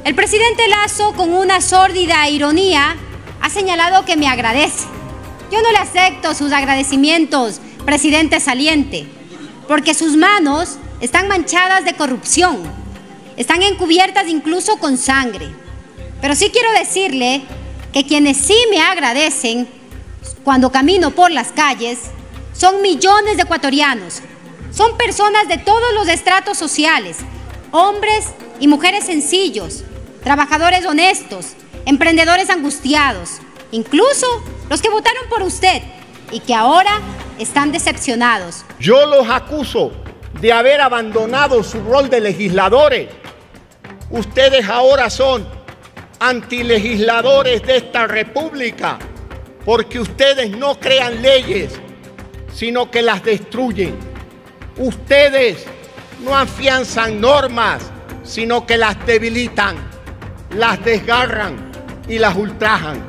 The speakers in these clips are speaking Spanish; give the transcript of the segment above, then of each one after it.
El presidente Lasso, con una sórdida ironía, ha señalado que me agradece. Yo no le acepto sus agradecimientos, presidente saliente, porque sus manos están manchadas de corrupción, están encubiertas incluso con sangre. Pero sí quiero decirle que quienes sí me agradecen cuando camino por las calles son millones de ecuatorianos, son personas de todos los estratos sociales, hombres y mujeres sencillos, trabajadores honestos, emprendedores angustiados, incluso los que votaron por usted y que ahora están decepcionados. Yo los acuso de haber abandonado su rol de legisladores. Ustedes ahora son antilegisladores de esta república porque ustedes no crean leyes, sino que las destruyen. Ustedes no afianzan normas, sino que las debilitan, las desgarran y las ultrajan.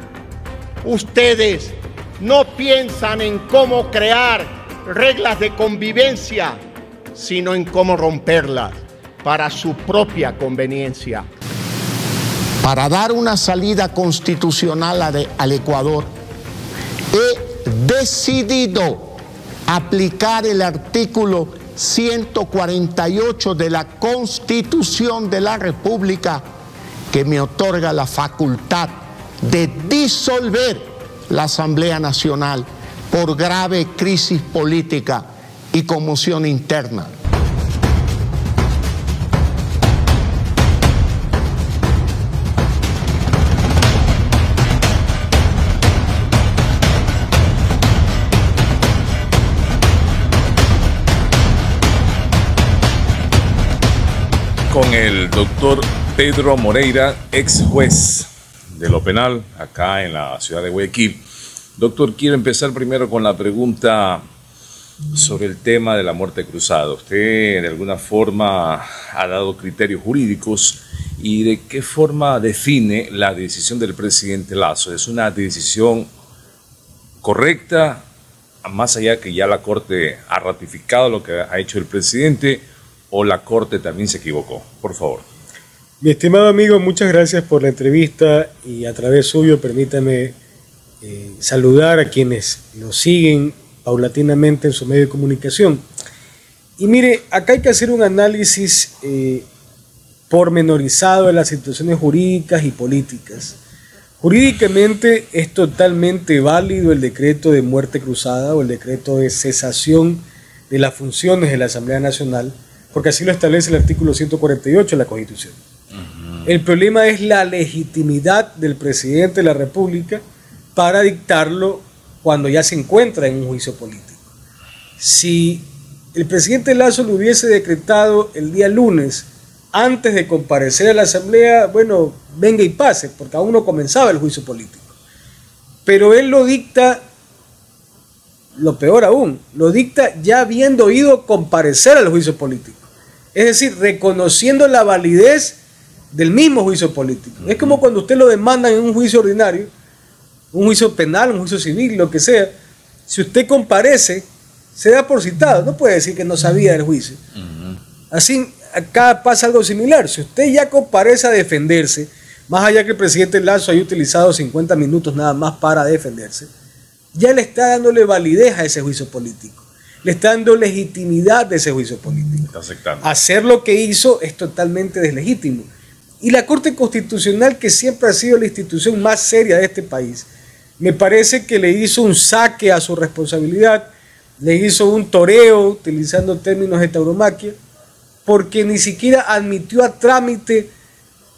Ustedes no piensan en cómo crear reglas de convivencia, sino en cómo romperlas para su propia conveniencia. Para dar una salida constitucional al Ecuador, he decidido aplicar el artículo 148 de la Constitución de la República, que me otorga la facultad de disolver la Asamblea Nacional por grave crisis política y conmoción interna. Con el doctor Pedro Moreira, ex juez de lo penal acá en la ciudad de Guayaquil. Doctor, quiero empezar primero con la pregunta sobre el tema de la muerte cruzada. Usted de alguna forma ha dado criterios jurídicos y de qué forma define la decisión del presidente Lasso. ¿Es una decisión correcta, más allá que ya la Corte ha ratificado lo que ha hecho el presidente, o la Corte también se equivocó? Por favor. Mi estimado amigo, muchas gracias por la entrevista y a través suyo permítame saludar a quienes nos siguen paulatinamente en su medio de comunicación. Y mire, acá hay que hacer un análisis pormenorizado de las situaciones jurídicas y políticas. Jurídicamente es totalmente válido el decreto de muerte cruzada o el decreto de cesación de las funciones de la Asamblea Nacional, porque así lo establece el artículo 148 de la Constitución. El problema es la legitimidad del presidente de la República para dictarlo cuando ya se encuentra en un juicio político. Si el presidente Lasso lo hubiese decretado el día lunes, antes de comparecer a la Asamblea, bueno, venga y pase, porque aún no comenzaba el juicio político. Pero él lo dicta, lo peor aún, lo dicta ya habiendo ido comparecer al juicio político. Es decir, reconociendo la validez del mismo juicio político. Es como cuando usted lo demandan en un juicio ordinario, un juicio penal, un juicio civil, lo que sea. Si usted comparece, se da por citado. No puede decir que no sabía del juicio. Así, acá pasa algo similar. Si usted ya comparece a defenderse, más allá que el presidente Lasso haya utilizado 50 minutos nada más para defenderse, ya le está dándole validez a ese juicio político. Le está dando legitimidad de ese juicio político. Hacer lo que hizo es totalmente deslegítimo. Y la Corte Constitucional, que siempre ha sido la institución más seria de este país, me parece que le hizo un saque a su responsabilidad, le hizo un toreo, utilizando términos de tauromaquia, porque ni siquiera admitió a trámite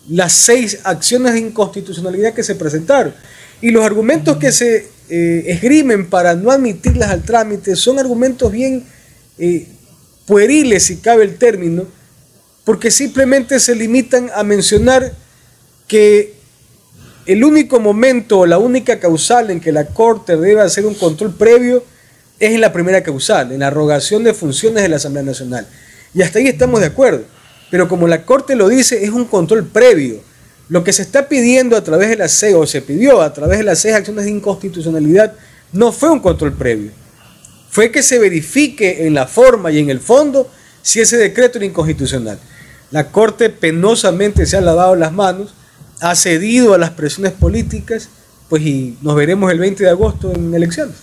las 6 acciones de inconstitucionalidad que se presentaron. Y los argumentos que se esgrimen para no admitirlas al trámite son argumentos bien pueriles, si cabe el término, porque simplemente se limitan a mencionar que el único momento o la única causal en que la Corte debe hacer un control previo es en la primera causal, en la arrogación de funciones de la Asamblea Nacional. Y hasta ahí estamos de acuerdo. Pero como la Corte lo dice, es un control previo. Lo que se está pidiendo a través de las 6, o se pidió a través de las 6 acciones de inconstitucionalidad, no fue un control previo. Fue que se verifique en la forma y en el fondo si ese decreto era inconstitucional. La Corte penosamente se ha lavado las manos, ha cedido a las presiones políticas, pues y nos veremos el 20 de agosto en elecciones.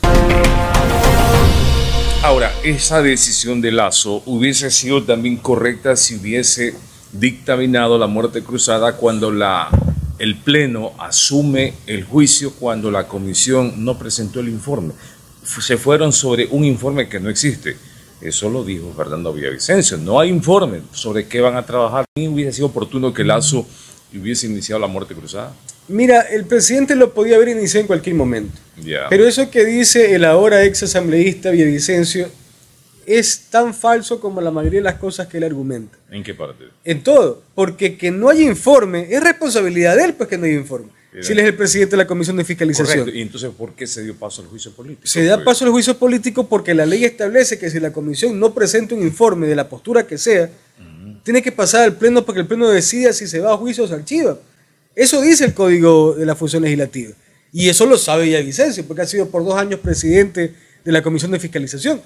Ahora, esa decisión de Lasso hubiese sido también correcta si hubiese dictaminado la muerte cruzada cuando el Pleno asume el juicio, cuando la comisión no presentó el informe. Se fueron sobre un informe que no existe. Eso lo dijo Fernando Villavicencio. No hay informe sobre qué van a trabajar. ¿Y hubiese sido oportuno que Lasso hubiese iniciado la muerte cruzada? Mira, el presidente lo podía haber iniciado en cualquier momento. Yeah. Pero eso que dice el ahora ex asambleísta Villavicencio es tan falso como la mayoría de las cosas que él argumenta. ¿En qué parte? En todo. Porque que no haya informe es responsabilidad de él, pues que no haya informe. Si él es el presidente de la Comisión de Fiscalización. Correcto. ¿Y entonces por qué se dio paso al juicio político? Se da paso al juicio político porque la ley establece que si la comisión no presenta un informe de la postura que sea, tiene que pasar al Pleno para que el Pleno decida si se va a juicio o se archiva. Eso dice el Código de la Función Legislativa. Y eso lo sabe Villavicencio, porque ha sido por 2 años presidente de la Comisión de Fiscalización.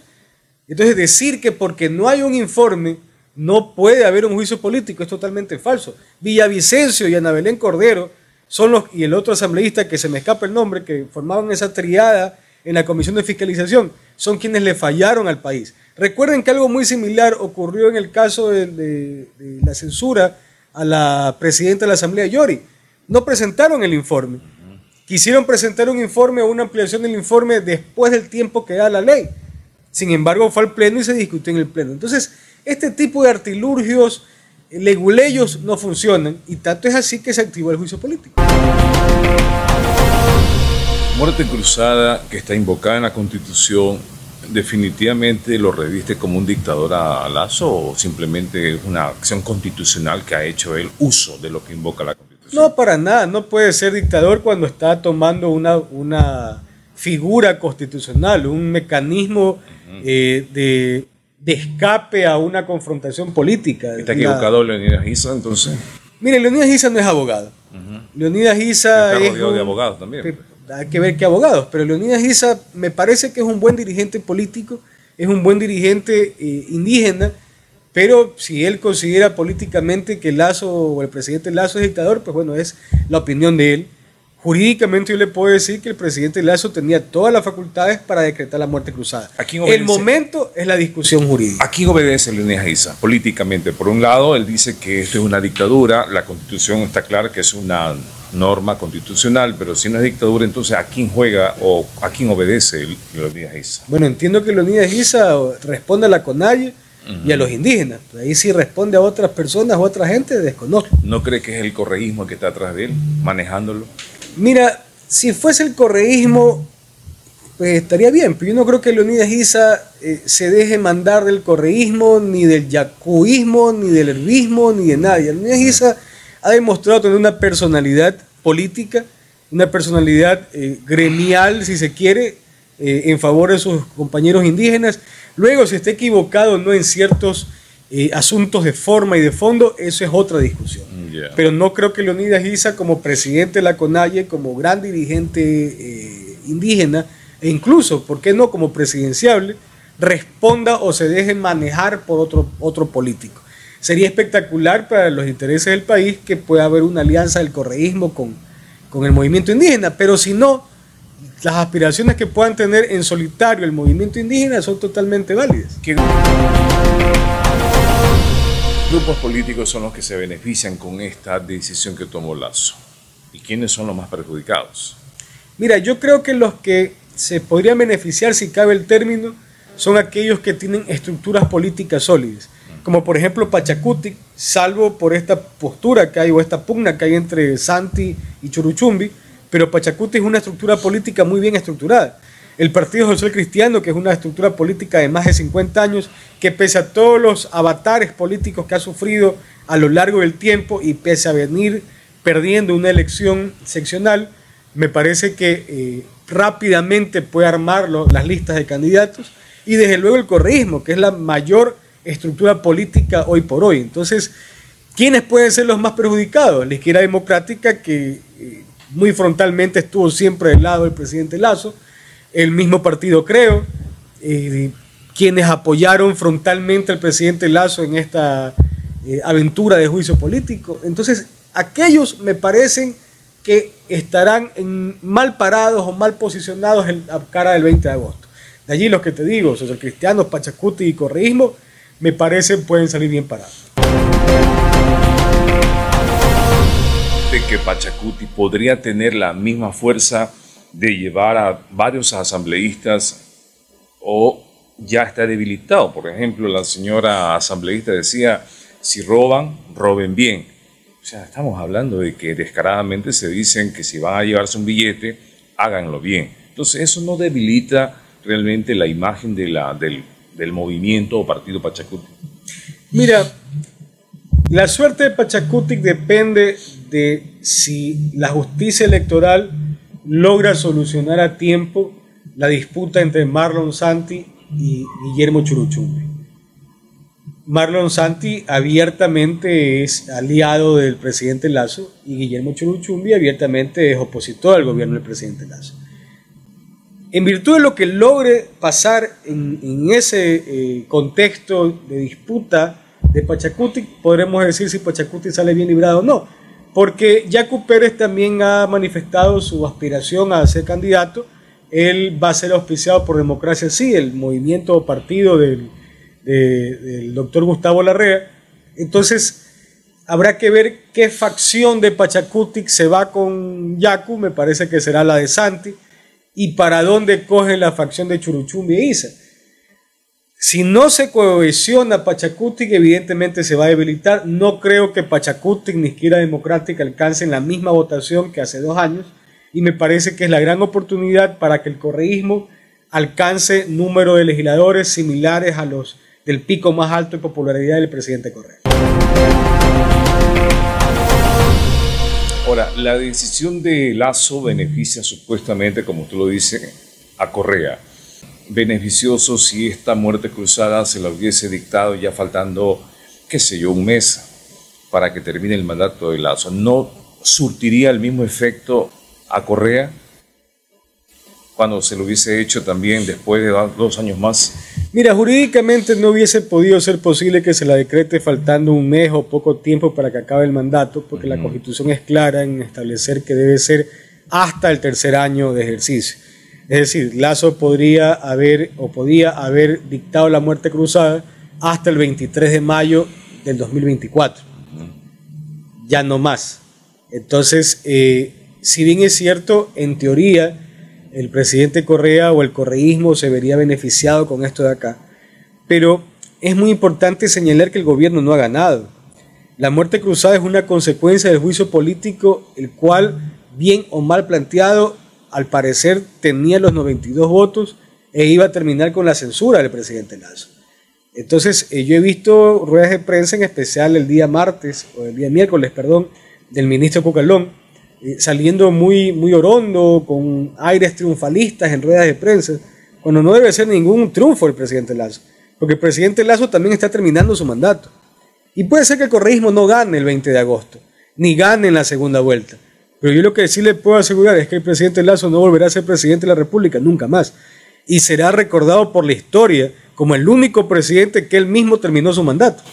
Entonces decir que porque no hay un informe no puede haber un juicio político es totalmente falso. Villavicencio y Ana Belén Cordero y el otro asambleísta que se me escapa el nombre, que formaban esa triada en la Comisión de Fiscalización, son quienes le fallaron al país. Recuerden que algo muy similar ocurrió en el caso de la censura a la presidenta de la Asamblea, Yori. No presentaron el informe. Quisieron presentar un informe o una ampliación del informe después del tiempo que da la ley. Sin embargo, fue al Pleno y se discutió en el Pleno. Entonces, este tipo de artilugios, leguleyos, no funcionan, y tanto es así que se activó el juicio político. Muerte cruzada que está invocada en la Constitución, ¿definitivamente lo reviste como un dictador a Lasso o simplemente es una acción constitucional que ha hecho él uso de lo que invoca la Constitución? No, para nada. No puede ser dictador cuando está tomando una figura constitucional, un mecanismo de escape a una confrontación política. ¿Está equivocado Leonidas Issa entonces? Mire, Leonidas Issa no es abogado. Leonidas Issa está rodeado de abogados también. Hay que ver qué abogados, pero Leonidas Issa me parece que es un buen dirigente político, es un buen dirigente indígena, pero si él considera políticamente que Lasso o el presidente Lasso es dictador, pues bueno, es la opinión de él. Jurídicamente yo le puedo decir que el presidente Lasso tenía todas las facultades para decretar la muerte cruzada. El momento es la discusión jurídica. ¿A quién obedece Leonidas Issa políticamente? Por un lado, él dice que esto es una dictadura, la Constitución está clara que es una norma constitucional, pero si no es dictadura, entonces ¿a quién juega o a quién obedece Leonidas Issa? Bueno, entiendo que Leonidas Issa responde a la CONAIE y a los indígenas. Ahí sí responde a otras personas o a otra gente, desconozco. ¿No cree que es el correísmo que está atrás de él, manejándolo? Mira, si fuese el correísmo, pues estaría bien, pero yo no creo que Leonidas Issa se deje mandar del correísmo, ni del yacuísmo, ni del herbismo, ni de nadie. Leonidas Issa ha demostrado tener una personalidad política, una personalidad gremial, si se quiere, en favor de sus compañeros indígenas. Luego, si está equivocado o no en ciertos asuntos de forma y de fondo, eso es otra discusión. Yeah. Pero no creo que Leonidas Issa, como presidente de la CONAIE, como gran dirigente indígena, e incluso, ¿por qué no?, como presidenciable, responda o se deje manejar por otro político. Sería espectacular para los intereses del país que pueda haber una alianza del correísmo con el movimiento indígena, pero si no, las aspiraciones que puedan tener en solitario el movimiento indígena son totalmente válidas. ¿Qué grupos políticos son los que se benefician con esta decisión que tomó Lasso? ¿Y quiénes son los más perjudicados? Mira, yo creo que los que se podrían beneficiar, si cabe el término, son aquellos que tienen estructuras políticas sólidas, como por ejemplo Pachacutic, salvo por esta postura que hay o esta pugna que hay entre Santi y Churuchumbi, pero Pachacutic es una estructura política muy bien estructurada. El Partido Social Cristiano, que es una estructura política de más de 50 años, que pese a todos los avatares políticos que ha sufrido a lo largo del tiempo y pese a venir perdiendo una elección seccional, me parece que rápidamente puede armar las listas de candidatos, y desde luego el correísmo, que es la mayor estructura política hoy por hoy. Entonces, ¿quiénes pueden ser los más perjudicados? La izquierda democrática, que muy frontalmente estuvo siempre del lado del presidente Lasso, el mismo partido Creo, quienes apoyaron frontalmente al presidente Lasso en aventura de juicio político. Entonces, aquellos me parecen que estarán mal parados o mal posicionados en la cara del 20 de agosto. De allí los que te digo, socialcristianos, Pachacuti y correísmo, me parecen pueden salir bien parados. De que Pachacuti podría tener la misma fuerza de llevar a varios asambleístas o ya está debilitado. Por ejemplo, la señora asambleísta decía, si roban, roben bien. O sea, estamos hablando de que descaradamente se dicen que si van a llevarse un billete, háganlo bien. Entonces eso no debilita realmente la imagen de del movimiento o partido Pachacuti. Mira, la suerte de Pachacuti depende de si la justicia electoral logra solucionar a tiempo la disputa entre Marlon Santi y Guillermo Churuchumbi. Marlon Santi abiertamente es aliado del presidente Lasso y Guillermo Churuchumbi abiertamente es opositor al gobierno del presidente Lasso. En virtud de lo que logre pasar en ese contexto de disputa de Pachacuti, podremos decir si Pachacuti sale bien librado o no, porque Yacu Pérez también ha manifestado su aspiración a ser candidato. Él va a ser auspiciado por Democracia Sí, el movimiento o partido del doctor Gustavo Larrea. Entonces habrá que ver qué facción de Pachacuti se va con Yacu, me parece que será la de Santi, y para dónde coge la facción de Churuchumbi e Isa. Si no se cohesiona Pachacuti, evidentemente se va a debilitar. No creo que Pachacuti ni Izquierda Democrática alcancen la misma votación que hace 2 años, y me parece que es la gran oportunidad para que el correísmo alcance número de legisladores similares a los del pico más alto de popularidad del presidente Correa. Ahora, la decisión de Lasso beneficia supuestamente, como tú lo dices, a Correa. Beneficioso si esta muerte cruzada se la hubiese dictado ya faltando, qué sé yo, un mes para que termine el mandato de Lasso. ¿No surtiría el mismo efecto a Correa cuando se lo hubiese hecho también después de 2 años más? Mira, jurídicamente no hubiese podido ser posible que se la decrete faltando un mes o poco tiempo para que acabe el mandato, porque la Constitución es clara en establecer que debe ser hasta el 3er año de ejercicio. Es decir, Lasso podía haber dictado la muerte cruzada hasta el 23 de mayo del 2024. Ya no más. Entonces, si bien es cierto, en teoría, el presidente Correa o el correísmo se vería beneficiado con esto de acá, pero es muy importante señalar que el gobierno no ha ganado. La muerte cruzada es una consecuencia del juicio político, el cual, bien o mal planteado, al parecer tenía los 92 votos e iba a terminar con la censura del presidente Lasso. Entonces, yo he visto ruedas de prensa, en especial el día miércoles, del ministro Cucalón, saliendo muy orondo, con aires triunfalistas en ruedas de prensa, cuando no debe ser ningún triunfo el presidente Lasso, porque el presidente Lasso también está terminando su mandato. Y puede ser que el correísmo no gane el 20 de agosto, ni gane en la segunda vuelta, pero yo lo que sí le puedo asegurar es que el presidente Lasso no volverá a ser presidente de la República nunca más, y será recordado por la historia como el único presidente que él mismo terminó su mandato.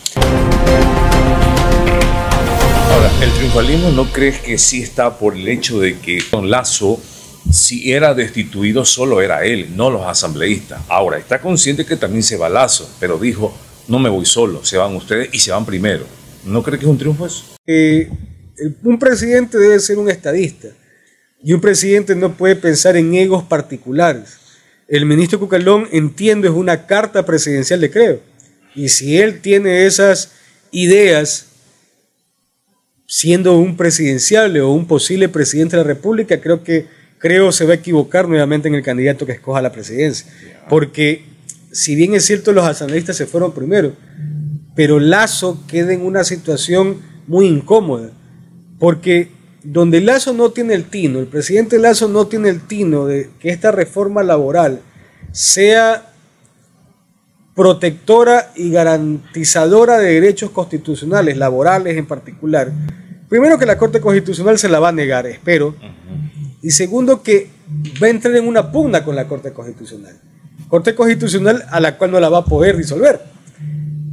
Ahora, ¿el triunfalismo no crees que sí está por el hecho de que Don Lasso, si era destituido, solo era él, no los asambleístas? Ahora, está consciente que también se va Lasso, pero dijo, no me voy solo, se van ustedes y se van primero. ¿No cree que es un triunfo eso? Un presidente debe ser un estadista, y un presidente no puede pensar en egos particulares. El ministro Cucalón, entiendo, es una carta presidencial de Creo, y si él tiene esas ideas, siendo un presidenciable o un posible presidente de la República, creo se va a equivocar nuevamente en el candidato que escoja la presidencia. Porque si bien es cierto los asambleístas se fueron primero, pero Lasso queda en una situación muy incómoda, porque donde Lasso no tiene el tino, el presidente Lasso no tiene el tino de que esta reforma laboral sea protectora y garantizadora de derechos constitucionales, laborales en particular. Primero, que la Corte Constitucional se la va a negar, espero. Y segundo, que va a entrar en una pugna con la Corte Constitucional. Corte Constitucional a la cual no la va a poder disolver.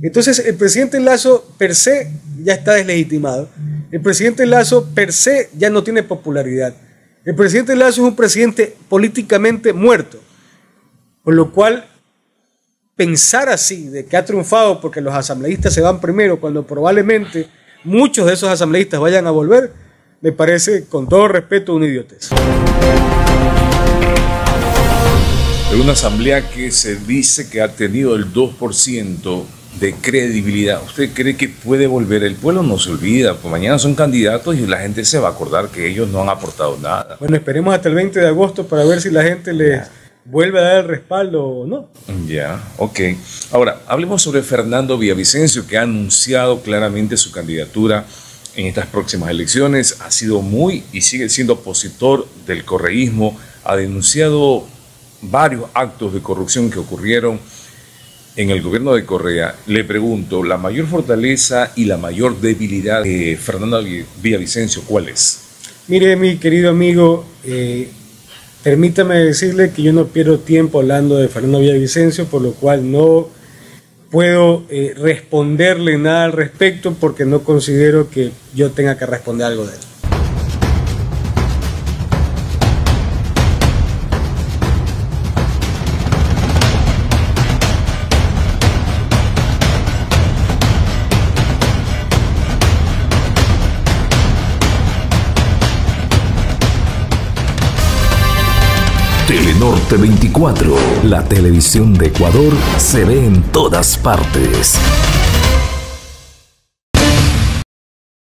Entonces el presidente Lasso per se ya está deslegitimado. El presidente Lasso per se ya no tiene popularidad. El presidente Lasso es un presidente políticamente muerto. Por lo cual, pensar así, de que ha triunfado porque los asambleístas se van primero, cuando probablemente muchos de esos asambleístas vayan a volver, me parece, con todo respeto, una idiotez. En una asamblea que se dice que ha tenido el 2% de credibilidad, ¿usted cree que puede volver? El pueblo no se olvida, pues mañana son candidatos y la gente se va a acordar que ellos no han aportado nada. Bueno, esperemos hasta el 20 de agosto para ver si la gente les vuelve a dar el respaldo o no. Ya, ok. Ahora, hablemos sobre Fernando Villavicencio, que ha anunciado claramente su candidatura en estas próximas elecciones. Ha sido muy y sigue siendo opositor del correísmo. Ha denunciado varios actos de corrupción que ocurrieron en el gobierno de Correa. Le pregunto, la mayor fortaleza y la mayor debilidad de Fernando Villavicencio, ¿cuál es? Mire, mi querido amigo, permítame decirle que yo no pierdo tiempo hablando de Fernando Villavicencio, por lo cual no puedo responderle nada al respecto porque no considero que yo tenga que responder algo de él. Telenorte 24, la televisión de Ecuador se ve en todas partes.